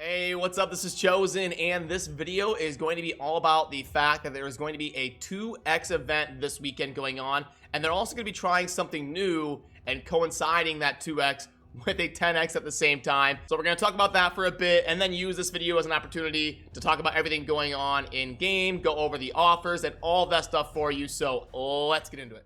Hey, what's up? This is Chosen, and this video is going to be all about the fact that there is going to be a 2x event this weekend going on, and they're also going to be trying something new and coinciding that 2x with a 10x at the same time. So we're going to talk about that for a bit and then use this video as an opportunity to talk about everything going on in game, go over the offers and all that stuff for you. So let's get into it.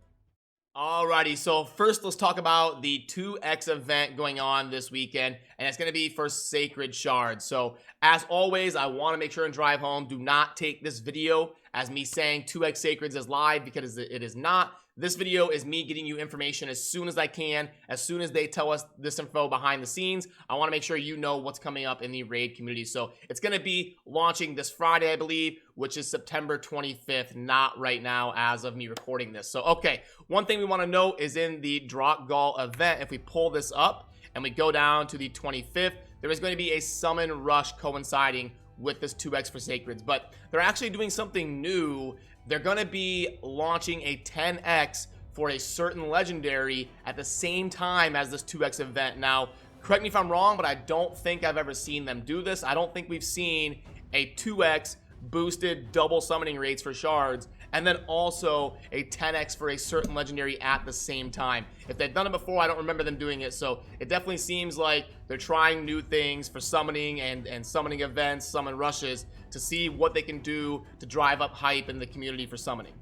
Alrighty, so first let's talk about the 2x event going on this weekend, and it's going to be for Sacred Shards. So as always, I want to make sure and drive home, do not take this video as me saying 2x Sacreds is live, because it is not. This video is me getting you information as soon as I can, as soon as they tell us this info behind the scenes. I want to make sure you know what's coming up in the raid community. So it's going to be launching this Friday, I believe, which is September 25th, not right now as of me recording this. So, okay, one thing we want to note is in the Drop Gall event, if we pull this up and we go down to the 25th, there is going to be a summon rush coinciding with this 2x for Sacreds, but they're actually doing something new. They're going to be launching a 10x for a certain legendary at the same time as this 2x event. Now, correct me if I'm wrong, but I don't think I've ever seen them do this. I don't think we've seen a 2x boosted double summoning rates for shards and then also a 10x for a certain legendary at the same time. If they've done it before, I don't remember them doing it, so it definitely seems like they're trying new things for summoning and summoning events, summon rushes, to see what they can do to drive up hype in the community for summoning.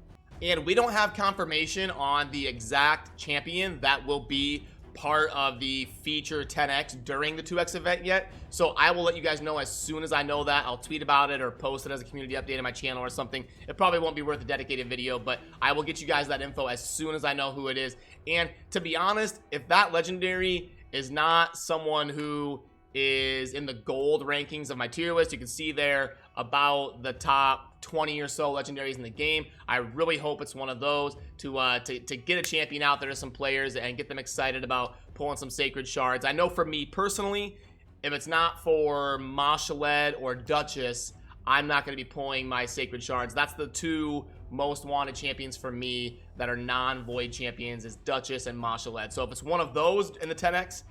And we don't have confirmation on the exact champion that will be part of the feature 10x during the 2x event yet, so I will let you guys know as soon as I know that. I'll tweet about it or post it as a community update on my channel or something. It probably won't be worth a dedicated video, but I will get you guys that info as soon as I know who it is. And to be honest, if that legendary is not someone who is in the gold rankings of my tier list, you can see there about the top 20 or so legendaries in the game. I really hope it's one of those to get a champion out there to some players and get them excited about pulling some Sacred Shards. I know for me personally, if it's not for Mashaled or Duchess, I'm not going to be pulling my Sacred Shards. That's the two most wanted champions for me that are non-void champions, is Duchess and Mashaled. So if it's one of those in the 10x,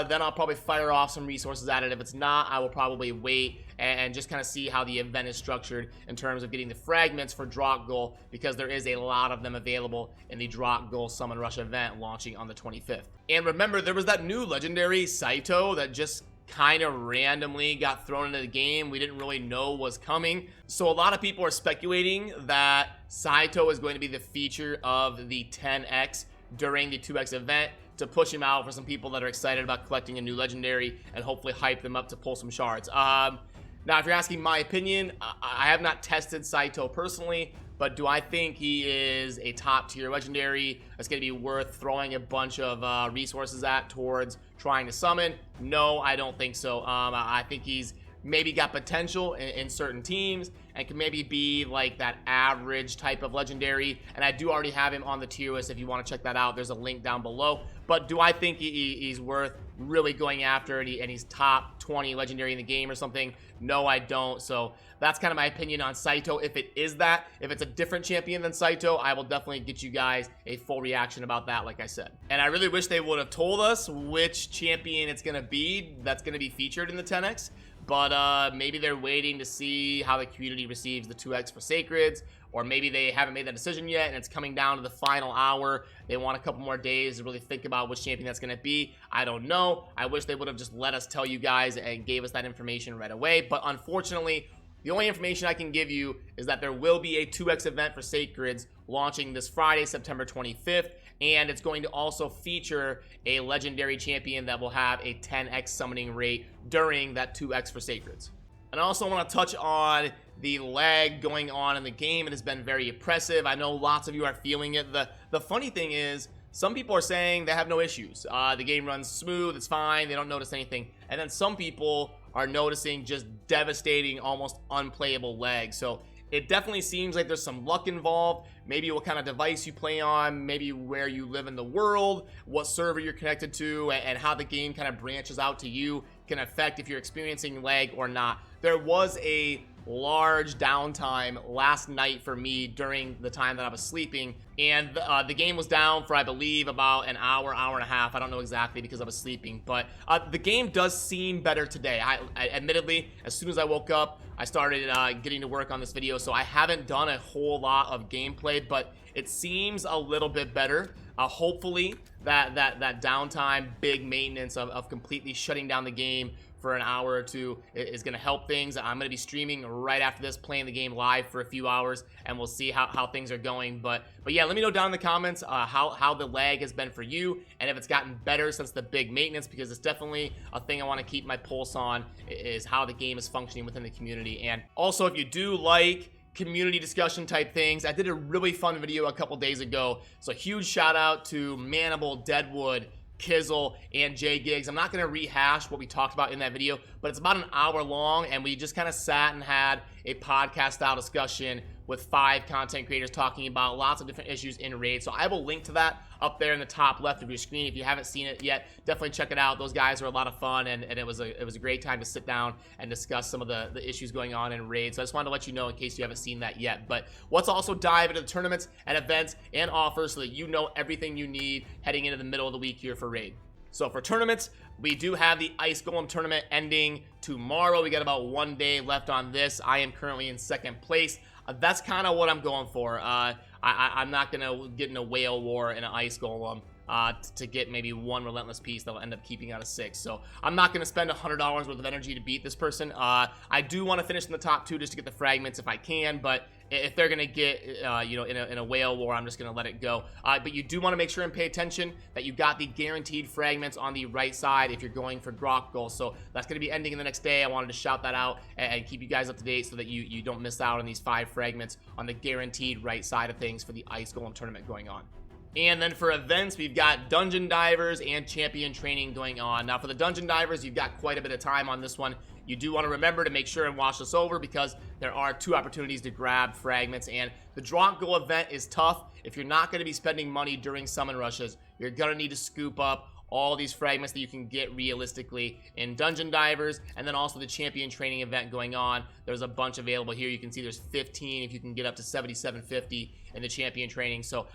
then I'll probably fire off some resources at it. If it's not, I will probably wait and just kind of see how the event is structured in terms of getting the fragments for Drop Goal, because there is a lot of them available in the Drop Goal Summon Rush event launching on the 25th. And remember, there was that new legendary Saito that just kind of randomly got thrown into the game. We didn't really know was coming. So a lot of people are speculating that Saito is going to be the feature of the 10x during the 2x event, to push him out for some people that are excited about collecting a new legendary and hopefully hype them up to pull some shards. Now, if you're asking my opinion, I have not tested Saito personally, but do I think he is a top tier legendary that's going to be worth throwing a bunch of resources at towards trying to summon? No, I don't think so. I think he's maybe got potential in certain teams and can maybe be like that average type of legendary, and I do already have him on the tier list if you want to check that out. There's a link down below. But do I think he's worth really going after and he's top 20 legendary in the game or something? No, I don't. So that's kind of my opinion on Saito. If it is that, if it's a different champion than Saito, I will definitely get you guys a full reaction about that, like I said. And I really wish they would have told us which champion it's going to be that's going to be featured in the 10x. But maybe they're waiting to see how the community receives the 2x for Sacreds, or maybe they haven't made that decision yet and it's coming down to the final hour. They want a couple more days to really think about which champion that's going to be. I don't know. I wish they would have just let us tell you guys and gave us that information right away. But unfortunately, the only information I can give you is that there will be a 2x event for Sacreds launching this Friday, September 25th, and it's going to also feature a legendary champion that will have a 10x summoning rate during that 2x for Sacreds. And I also want to touch on the lag going on in the game. It has been very oppressive. I know lots of you are feeling it. The funny thing is, some people are saying they have no issues. The game runs smooth, it's fine, they don't notice anything. And then some people are noticing just devastating, almost unplayable lag. So it definitely seems like there's some luck involved. Maybe what kind of device you play on, maybe where you live in the world, what server you're connected to, and how the game kind of branches out to you can affect if you're experiencing lag or not. There was a large downtime last night for me during the time that I was sleeping, and the game was down for, I believe, about an hour, hour and a half. I don't know exactly because I was sleeping, but the game does seem better today. I admittedly, as soon as I woke up, I started getting to work on this video, so I haven't done a whole lot of gameplay, but it seems a little bit better. Hopefully that downtime, big maintenance of completely shutting down the game for an hour or two is going to help things. I'm going to be streaming right after this, playing the game live for a few hours, and we'll see how things are going. But yeah, let me know down in the comments how the lag has been for you, and if it's gotten better since the big maintenance, because it's definitely a thing I want to keep my pulse on, is how the game is functioning within the community. And also, if you do like community discussion type things, I did a really fun video a couple days ago, so huge shout out to Manimal, Deadwood, Kizzle, and J Gigs. I'm not going to rehash what we talked about in that video, but it's about an hour long, and we just kind of sat and had a podcast style discussion with 5 content creators talking about lots of different issues in Raid. So I will link to that up there in the top left of your screen. If you haven't seen it yet, definitely check it out. Those guys are a lot of fun, and it was a great time to sit down and discuss some of the issues going on in Raid. So I just wanted to let you know in case you haven't seen that yet. But let's also dive into the tournaments and events and offers so that you know everything you need heading into the middle of the week here for Raid. So for tournaments, we do have the Ice Golem tournament ending tomorrow. We got about 1 day left on this. I am currently in 2nd place. That's kind of what I'm going for. I'm not going to get in a whale war in an Ice Golem to get maybe 1 relentless piece that will end up keeping out of 6. So I'm not going to spend $100 worth of energy to beat this person. I do want to finish in the top 2 just to get the fragments if I can, but if they're going to get, you know, in a whale war, I'm just going to let it go. But you do want to make sure and pay attention that you got the guaranteed fragments on the right side if you're going for Grok goals. So that's going to be ending in the next day. I wanted to shout that out and keep you guys up to date so that you don't miss out on these 5 fragments on the guaranteed right side of things for the Ice Golem tournament going on. And then for events, we've got Dungeon Divers and Champion Training going on. Now for the Dungeon Divers, you've got quite a bit of time on this one. You do want to remember to make sure and watch this over because there are 2 opportunities to grab fragments, and the Drop Go event is tough. If you're not going to be spending money during summon rushes, you're going to need to scoop up all these fragments that you can get realistically in Dungeon Divers, and then also the Champion Training event going on. There's a bunch available here. You can see there's 15 if you can get up to 7750 in the Champion Training. So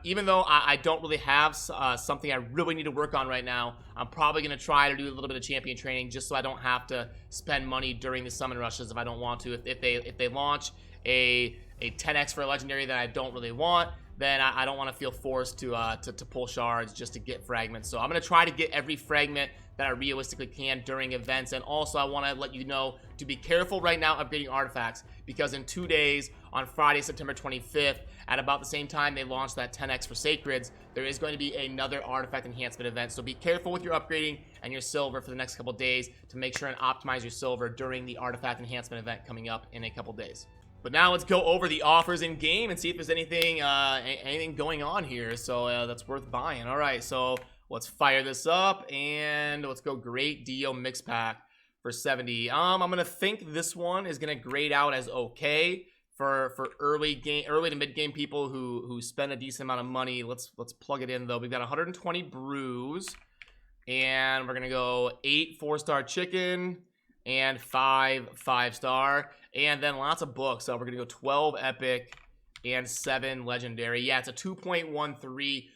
even though I don't really have something I really need to work on right now, I'm probably going to try to do a little bit of Champion Training just so I don't have to spend money during the summon rushes if I don't want to. If they launch a 10x for a legendary that I don't really want, then I don't want to feel forced to pull shards just to get fragments. So I'm going to try to get every fragment that I realistically can during events. And also I want to let you know to be careful right now upgrading artifacts, because in 2 days, on Friday, September 25th, at about the same time they launch that 10x for Sacreds, there is going to be another artifact enhancement event. So be careful with your upgrading and your silver for the next couple days to make sure and optimize your silver during the artifact enhancement event coming up in a couple days. But now let's go over the offers in game and see if there's anything going on here. So that's worth buying. All right, so let's fire this up and let's go Great Dio Mix Pack for 70. I'm gonna think this one is gonna grade out as okay for early to mid game people who spend a decent amount of money. Let's plug it in though. We've got 120 brews, and we're gonna go 8 4-star chicken and 5 5-star, and then lots of books. So we're gonna go 12 epic and 7 legendary. Yeah, it's a 2.13.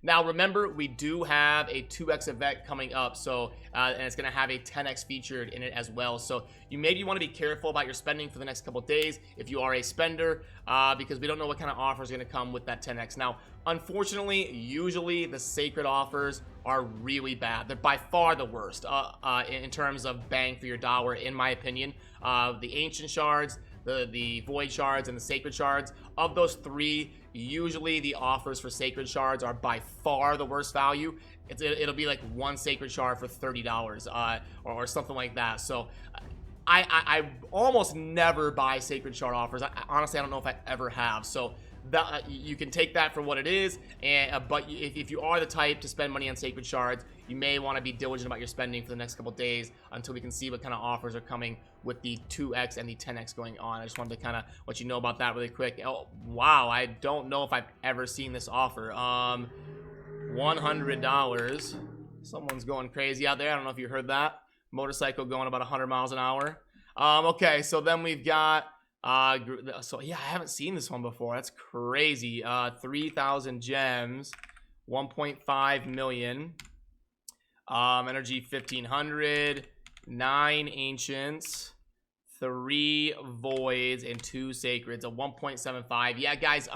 Now remember, we do have a 2x event coming up, so and it's gonna have a 10x featured in it as well. So you maybe want to be careful about your spending for the next couple days if you are a spender, because we don't know what kind of offer is gonna come with that 10x. Now, unfortunately, usually the sacred offers are really bad. They're by far the worst in terms of bang for your dollar, in my opinion. The ancient shards, the void shards, and the sacred shards, of those 3, usually the offers for sacred shards are by far the worst value. It'll be like 1 sacred shard for $30 or something like that. So I almost never buy sacred shard offers. Honestly, I don't know if I ever have. So that you can take that for what it is, and but if you are the type to spend money on sacred shards, you may want to be diligent about your spending for the next couple days until we can see what kind of offers are coming with the 2x and the 10x going on. I just wanted to kind of let you know about that really quick. Oh wow, I don't know if I've ever seen this offer. $100. Someone's going crazy out there. I don't know if you heard that. Motorcycle going about 100 miles an hour. Okay, so then we've got so yeah, I haven't seen this one before. That's crazy. 3,000 gems, 1.5 million. Energy 1,500, 9 ancients, 3 voids, and 2 sacreds. A 1.75. Yeah, guys.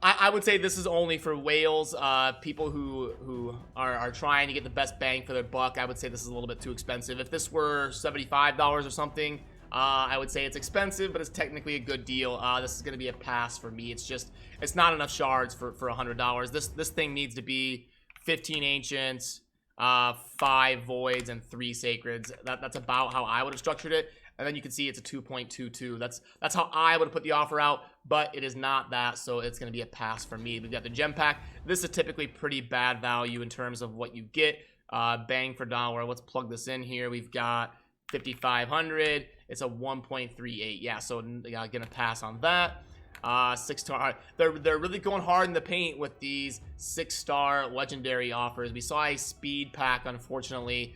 I would say this is only for whales. People who are trying to get the best bang for their buck. I would say this is a little bit too expensive. If this were $75 or something, I would say it's expensive, but it's technically a good deal. This is going to be a pass for me. It's not enough shards for $100. This thing needs to be 15 ancients, 5 voids, and 3 sacreds. That's about how I would have structured it. And then you can see it's a 2.22. That's how I would have put the offer out, but it is not that, so it's going to be a pass for me. We've got the gem pack. This is typically pretty bad value in terms of what you get. Bang for dollar. Let's plug this in here. We've got 5,500. It's a 1.38. Yeah, so gonna pass on that. 6-star. They're really going hard in the paint with these 6-star legendary offers. We saw a speed pack, unfortunately,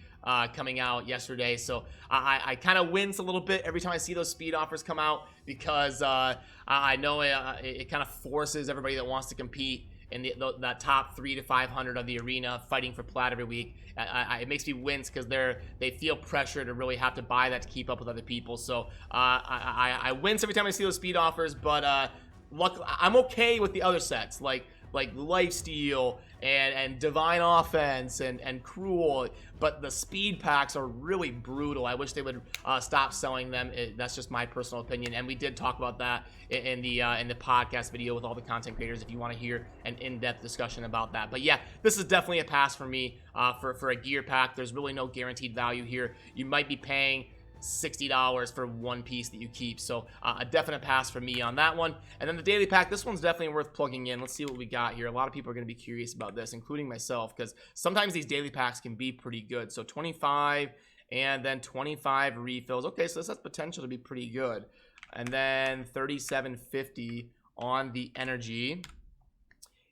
coming out yesterday, so I kind of wince a little bit every time I see those speed offers come out, because I know it kind of forces everybody that wants to compete in that top 300 to 500 of the arena fighting for plat every week. It makes me wince because they feel pressure to really have to buy that to keep up with other people. So I wince every time I see those speed offers, but luckily I'm okay with the other sets like Lifesteal and Divine Offense and Cruel, but the speed packs are really brutal. I wish they would stop selling them. That's just my personal opinion, and we did talk about that in the podcast video with all the content creators if you want to hear an in-depth discussion about that. But yeah, this is definitely a pass for me. For a gear pack, there's really no guaranteed value here. You might be paying $60 for one piece that you keep, so a definite pass for me on that one. And then the daily pack, this one's definitely worth plugging in. Let's see what we got here. A lot of people are going to be curious about this, including myself, because sometimes these daily packs can be pretty good. So 25 and then 25 refills. Okay, so this has potential to be pretty good. And then 3750 on the energy.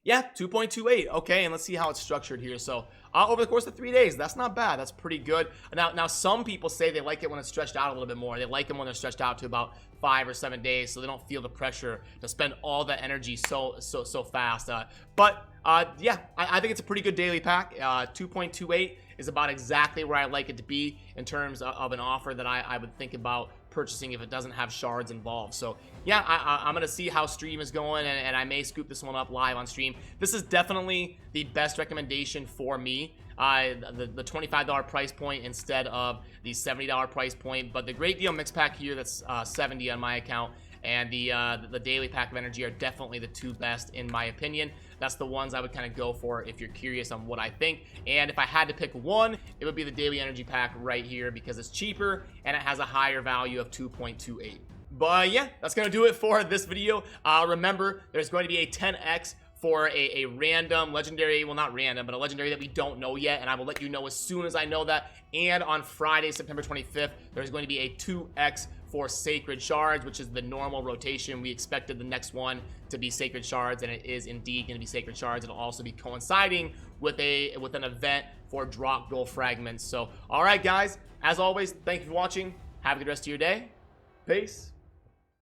Yeah, 2.28. Okay, and let's see how it's structured here. So over the course of 3 days, that's not bad. That's pretty good. Now some people say they like it when it's stretched out a little bit more. They like them when they're stretched out to about 5 or 7 days, so they don't feel the pressure to spend all that energy so fast. Yeah, I think it's a pretty good daily pack. 2.28 is about exactly where I like it to be in terms of an offer that I would think about purchasing if it doesn't have shards involved. So yeah, I'm gonna see how stream is going, and I may scoop this one up live on stream. This is definitely the best recommendation for me. The $25 price point instead of the $70 price point, but the great deal mix pack here, that's 70 on my account, and the daily pack of energy are definitely the 2 best in my opinion. That's the ones I would kind of go for if you're curious on what I think. And if I had to pick one, it would be the daily energy pack right here, because it's cheaper and it has a higher value of 2.28. But yeah, that's gonna do it for this video. Remember, there's going to be a 10x for a random legendary, well, not random, but a legendary that we don't know yet, and I will let you know as soon as I know that. And on Friday, September 25th, there's going to be a 2x for Sacred Shards, which is the normal rotation. We expected the next one to be Sacred Shards, and it is indeed going to be Sacred Shards. It'll also be coinciding with an event for drop gold fragments. So, all right, guys, as always, thank you for watching. Have a good rest of your day. Peace.